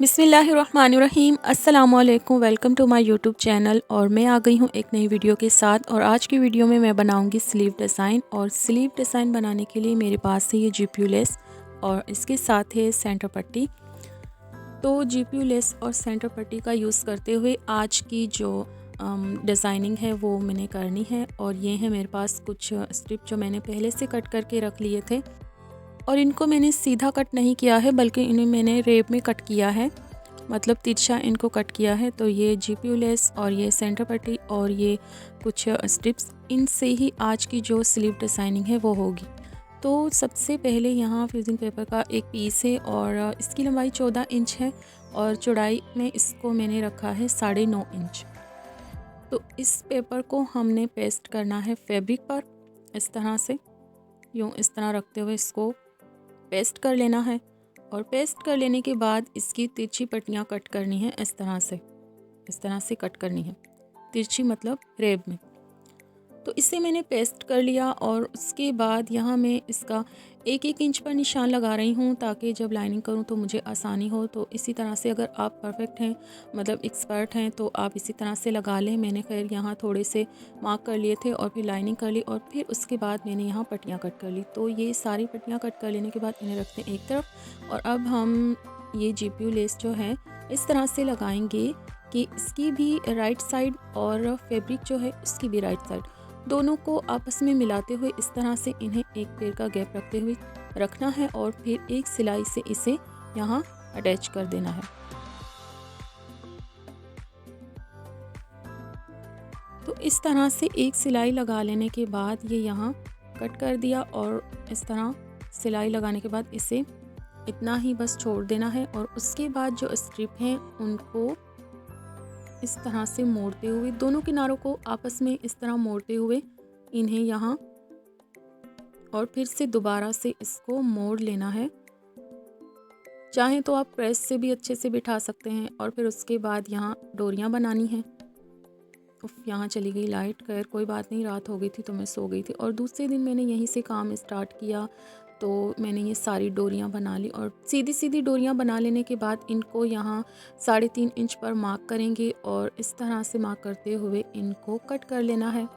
बिस्मिल्लाहिर्रहमानिर्रहीम। अस्सलामुअलैकुम। Welcome to my YouTube channel. और मैं आ गई हूँ एक नई वीडियो के साथ। और आज की वीडियो में मैं बनाऊँगी स्लीव डिज़ाइन। और स्लीव डिज़ाइन बनाने के लिए मेरे पास है ये जीपीयू लेस और इसके साथ है सेंटर पट्टी। तो जीपीयू लेस और सेंटर पट्टी का यूज़ करते हुए आज की जो डिज़ाइनिंग है वो मैंने करनी है। और ये है मेरे पास कुछ स्ट्रिप जो मैंने पहले से कट करके रख लिए थे। और इनको मैंने सीधा कट नहीं किया है बल्कि इन्हें मैंने रेब में कट किया है, मतलब तिरछा इनको कट किया है। तो ये जीपीयू लेस और ये सेंटर पट्टी और ये कुछ स्ट्रिप्स, इनसे ही आज की जो स्लीव डिज़ाइनिंग है वो होगी। तो सबसे पहले यहाँ फ्यूजिंग पेपर का एक पीस है और इसकी लंबाई 14 इंच है और चौड़ाई में इसको मैंने रखा है 9.5 इंच। तो इस पेपर को हमने पेस्ट करना है फैब्रिक पर, इस तरह से यूँ इस तरह रखते हुए इसको पेस्ट कर लेना है। और पेस्ट कर लेने के बाद इसकी तिरछी पट्टियाँ कट करनी है, इस तरह से कट करनी है, तिरछी मतलब रेब में। तो इसे मैंने पेस्ट कर लिया और उसके बाद यहाँ मैं इसका 1-1 इंच पर निशान लगा रही हूँ ताकि जब लाइनिंग करूँ तो मुझे आसानी हो। तो इसी तरह से अगर आप परफेक्ट हैं, मतलब एक्सपर्ट हैं, तो आप इसी तरह से लगा लें। मैंने खैर यहाँ थोड़े से मार्क कर लिए थे और फिर लाइनिंग कर ली और फिर उसके बाद मैंने यहाँ पट्टियाँ कट कर ली। तो ये सारी पट्टियाँ कट कर लेने के बाद इन्हें रखते हैं एक तरफ। और अब हम ये जीपीयू लेस जो है इस तरह से लगाएंगे कि इसकी भी राइट साइड और फैब्रिक जो है उसकी भी राइट साइड, दोनों को आपस में मिलाते हुए इस तरह से इन्हें एक पैर का गैप रखते हुए रखना है और फिर एक सिलाई से इसे यहाँ अटैच कर देना है। तो इस तरह से एक सिलाई लगा लेने के बाद ये यहाँ कट कर दिया और इस तरह सिलाई लगाने के बाद इसे इतना ही बस छोड़ देना है। और उसके बाद जो स्ट्रिप हैं उनको इस तरह से मोड़ते हुए, दोनों किनारों को आपस में इस तरह मोड़ते हुए इन्हें यहाँ और फिर से दोबारा से इसको मोड़ लेना है। चाहें तो आप प्रेस से भी अच्छे से बिठा सकते हैं। और फिर उसके बाद यहाँ डोरियाँ बनानी हैं। यहाँ चली गई लाइट, खैर कोई बात नहीं, रात हो गई थी तो मैं सो गई थी। और दूसरे दिन मैंने यहीं से काम स्टार्ट किया तो मैंने ये सारी डोरियाँ बना ली। और सीधी सीधी डोरियाँ बना लेने के बाद इनको यहाँ 3.5 इंच पर मार्क करेंगे और इस तरह से मार्क करते हुए इनको कट कर लेना है।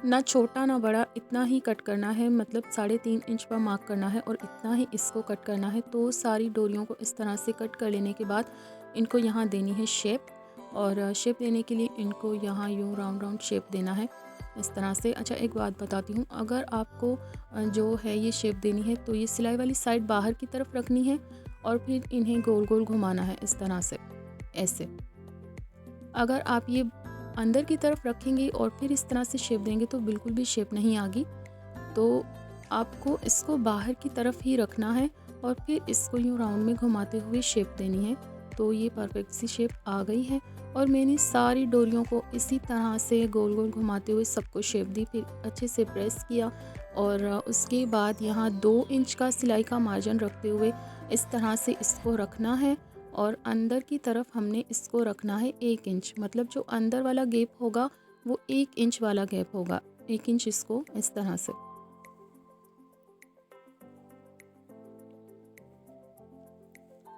ना छोटा ना बड़ा, इतना ही कट करना है, मतलब 3.5 इंच पर मार्क करना है और इतना ही इसको कट करना है। तो सारी डोरियों को इस तरह से कट कर लेने के बाद इनको यहाँ देनी है शेप। और शेप देने के लिए इनको यहाँ यूँ राउंड राउंड शेप देना है इस तरह से। अच्छा, एक बात बताती हूँ, अगर आपको जो है ये शेप देनी है तो ये सिलाई वाली साइड बाहर की तरफ रखनी है और फिर इन्हें गोल गोल घुमाना है इस तरह से, ऐसे। अगर आप ये अंदर की तरफ रखेंगे और फिर इस तरह से शेप देंगे तो बिल्कुल भी शेप नहीं आएगी। तो आपको इसको बाहर की तरफ ही रखना है और फिर इसको यूँ राउंड में घुमाते हुए शेप देनी है। तो ये परफेक्ट सी शेप आ गई है। और मैंने सारी डोरियों को इसी तरह से गोल गोल घुमाते हुए सबको शेप दी, फिर अच्छे से प्रेस किया। और उसके बाद यहाँ 2 इंच का सिलाई का मार्जिन रखते हुए इस तरह से इसको रखना है। और अंदर की तरफ हमने इसको रखना है 1 इंच, मतलब जो अंदर वाला गैप होगा वो 1 इंच वाला गैप होगा, 1 इंच इसको इस तरह से।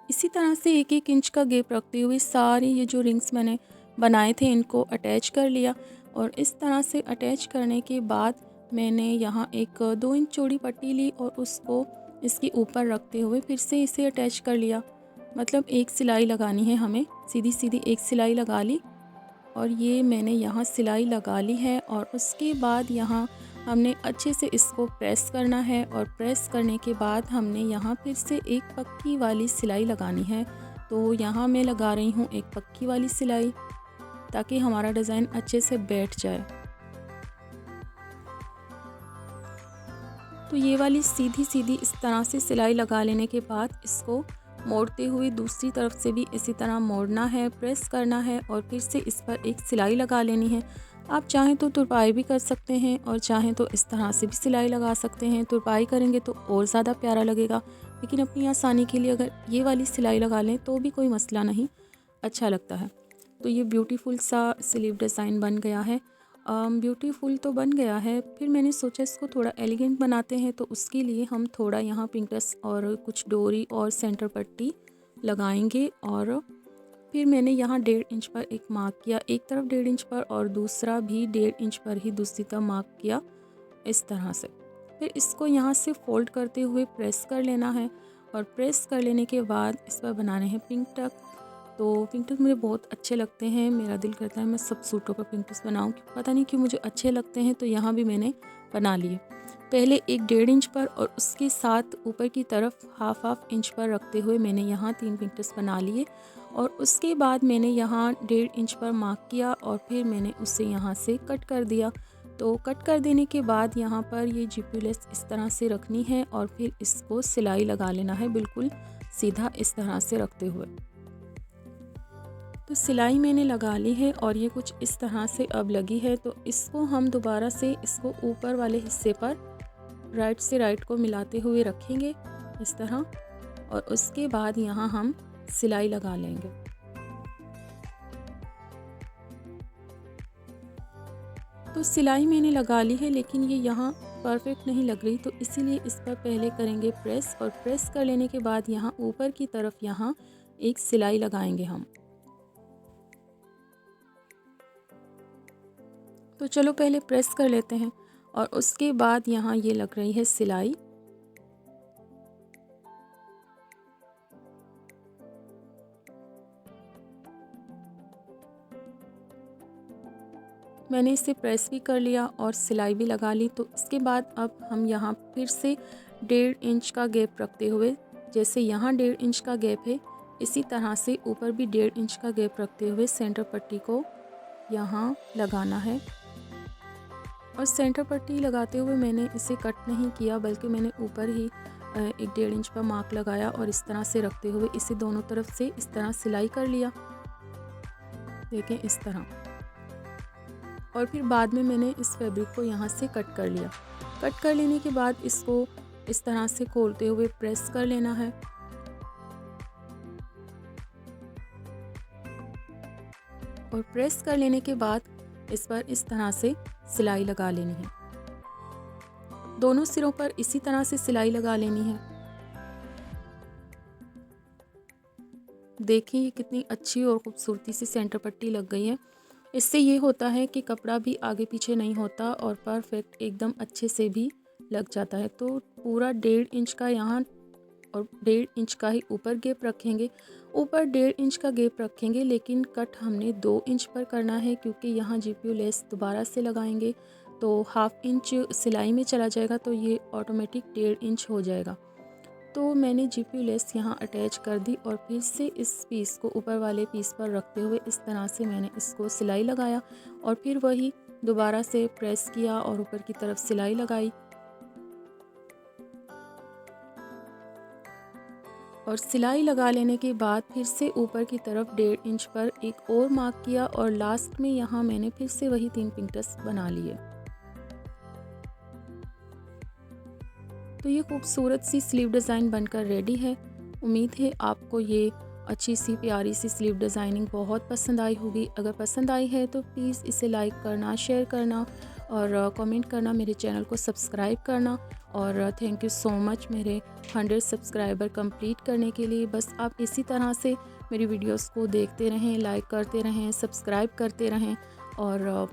इसी तरह से 1-1 इंच का गैप रखते हुए सारे ये जो रिंग्स मैंने बनाए थे इनको अटैच कर लिया। और इस तरह से अटैच करने के बाद मैंने यहाँ एक 2 इंच चौड़ी पट्टी ली और उसको इसके ऊपर रखते हुए फिर से इसे अटैच कर लिया। मतलब एक सिलाई लगानी है हमें, सीधी सीधी एक सिलाई लगा ली और ये मैंने यहाँ सिलाई लगा ली है। और उसके बाद यहाँ हमने अच्छे से इसको प्रेस करना है और प्रेस करने के बाद हमने यहाँ फिर से एक पक्की वाली सिलाई लगानी है। तो यहाँ मैं लगा रही हूँ एक पक्की वाली सिलाई ताकि हमारा डिज़ाइन अच्छे से बैठ जाए। तो ये वाली सीधी सीधी इस तरह से सिलाई लगा लेने के बाद इसको मोड़ते हुए दूसरी तरफ से भी इसी तरह मोड़ना है, प्रेस करना है और फिर से इस पर एक सिलाई लगा लेनी है। आप चाहें तो तुरपाई भी कर सकते हैं और चाहें तो इस तरह से भी सिलाई लगा सकते हैं। तुरपाई करेंगे तो और ज़्यादा प्यारा लगेगा, लेकिन अपनी आसानी के लिए अगर ये वाली सिलाई लगा लें तो भी कोई मसला नहीं, अच्छा लगता है। तो ये ब्यूटीफुल सा स्लीव डिज़ाइन बन गया है। ब्यूटीफुल तो बन गया है। फिर मैंने सोचा इसको थोड़ा एलिगेंट बनाते हैं, तो उसके लिए हम थोड़ा यहाँ पिंटस और कुछ डोरी और सेंटर पट्टी लगाएंगे। और फिर मैंने यहाँ 1.5 इंच पर एक मार्क किया, एक तरफ 1.5 इंच पर और दूसरा भी 1.5 इंच पर ही दूसरी तरफ मार्क किया इस तरह से। फिर इसको यहाँ से फोल्ड करते हुए प्रेस कर लेना है और प्रेस कर लेने के बाद इस पर बनाने हैं पिंक टक। तो पिंक टक मुझे बहुत अच्छे लगते हैं, मेरा दिल करता है मैं सब सूटों पर पिंक टक्स बनाऊँ, पता नहीं क्यों मुझे अच्छे लगते हैं। तो यहाँ भी मैंने बना लिए। पहले एक 1.5 इंच पर और उसके साथ ऊपर की तरफ हाफ इंच पर रखते हुए मैंने यहाँ 3 पिंक टक्स बना लिए। और उसके बाद मैंने यहाँ 1.5 इंच पर मार्क किया और फिर मैंने उसे यहाँ से कट कर दिया। तो कट कर देने के बाद यहाँ पर ये GPU लेस इस तरह से रखनी है और फिर इसको सिलाई लगा लेना है बिल्कुल सीधा इस तरह से रखते हुए। तो सिलाई मैंने लगा ली है और ये कुछ इस तरह से अब लगी है। तो इसको हम दोबारा से इसको ऊपर वाले हिस्से पर राइट से राइट को मिलाते हुए रखेंगे इस तरह, और उसके बाद यहाँ हम सिलाई लगा लेंगे। तो सिलाई मैंने लगा ली है, लेकिन ये यहाँ परफेक्ट नहीं लग रही, तो इसीलिए इस पर पहले करेंगे प्रेस, और प्रेस कर लेने के बाद यहाँ ऊपर की तरफ यहाँ एक सिलाई लगाएंगे हम। तो चलो पहले प्रेस कर लेते हैं और उसके बाद यहाँ ये लग रही है सिलाई। मैंने इसे प्रेस भी कर लिया और सिलाई भी लगा ली। तो इसके बाद अब हम यहाँ फिर से 1.5 इंच का गैप रखते हुए, जैसे यहाँ 1.5 इंच का गैप है इसी तरह से ऊपर भी 1.5 इंच का गैप रखते हुए सेंटर पट्टी को यहाँ लगाना है। और सेंटर पट्टी लगाते हुए मैंने इसे कट नहीं किया, बल्कि मैंने ऊपर ही एक 1.5 इंच पर मार्क लगाया और इस तरह से रखते हुए इसे दोनों तरफ से इस तरह सिलाई कर लिया, देखें इस तरह। और फिर बाद में मैंने इस फैब्रिक को यहाँ से कट कर लिया। कट कर लेने के बाद इसको इस तरह से खोलते हुए प्रेस कर लेना है। और प्रेस कर लेने के बाद इस पर इस तरह से सिलाई लगा लेनी है। दोनों सिरों पर इसी तरह से सिलाई लगा लेनी है। देखिए कितनी अच्छी और खूबसूरती से सेंटर पट्टी लग गई है। इससे ये होता है कि कपड़ा भी आगे पीछे नहीं होता और परफेक्ट एकदम अच्छे से भी लग जाता है। तो पूरा 1.5 इंच का यहाँ और 1.5 इंच का ही ऊपर गैप रखेंगे, ऊपर 1.5 इंच का गैप रखेंगे, लेकिन कट हमने 2 इंच पर करना है, क्योंकि यहाँ GPU लेस दोबारा से लगाएंगे तो हाफ इंच सिलाई में चला जाएगा, तो ये ऑटोमेटिक 1.5 इंच हो जाएगा। तो मैंने GPU लेस यहाँ अटैच कर दी और फिर से इस पीस को ऊपर वाले पीस पर रखते हुए इस तरह से मैंने इसको सिलाई लगाया और फिर वही दोबारा से प्रेस किया और ऊपर की तरफ सिलाई लगाई। और सिलाई लगा लेने के बाद फिर से ऊपर की तरफ 1.5 इंच पर एक और मार्क किया और लास्ट में यहाँ मैंने फिर से वही 3 पिंक टक्स बना लिए। तो ये खूबसूरत सी स्लीव डिज़ाइन बनकर रेडी है। उम्मीद है आपको ये अच्छी सी प्यारी सी स्लीव डिज़ाइनिंग बहुत पसंद आई होगी। अगर पसंद आई है तो प्लीज़ इसे लाइक करना, शेयर करना और कमेंट करना, मेरे चैनल को सब्सक्राइब करना। और थैंक यू सो मच मेरे 100 सब्सक्राइबर कंप्लीट करने के लिए। बस आप इसी तरह से मेरी वीडियोस को देखते रहें, लाइक करते रहें, सब्सक्राइब करते रहें और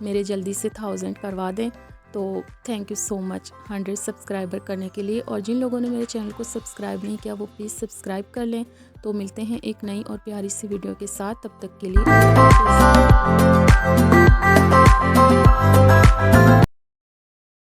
मेरे जल्दी से 1000 करवा दें। तो thank you so much 100 subscriber करने के लिए। और जिन लोगों ने मेरे चैनल को सब्सक्राइब नहीं किया वो प्लीज़ सब्सक्राइब कर लें। तो मिलते हैं एक नई और प्यारी सी वीडियो के साथ, तब तक के लिए।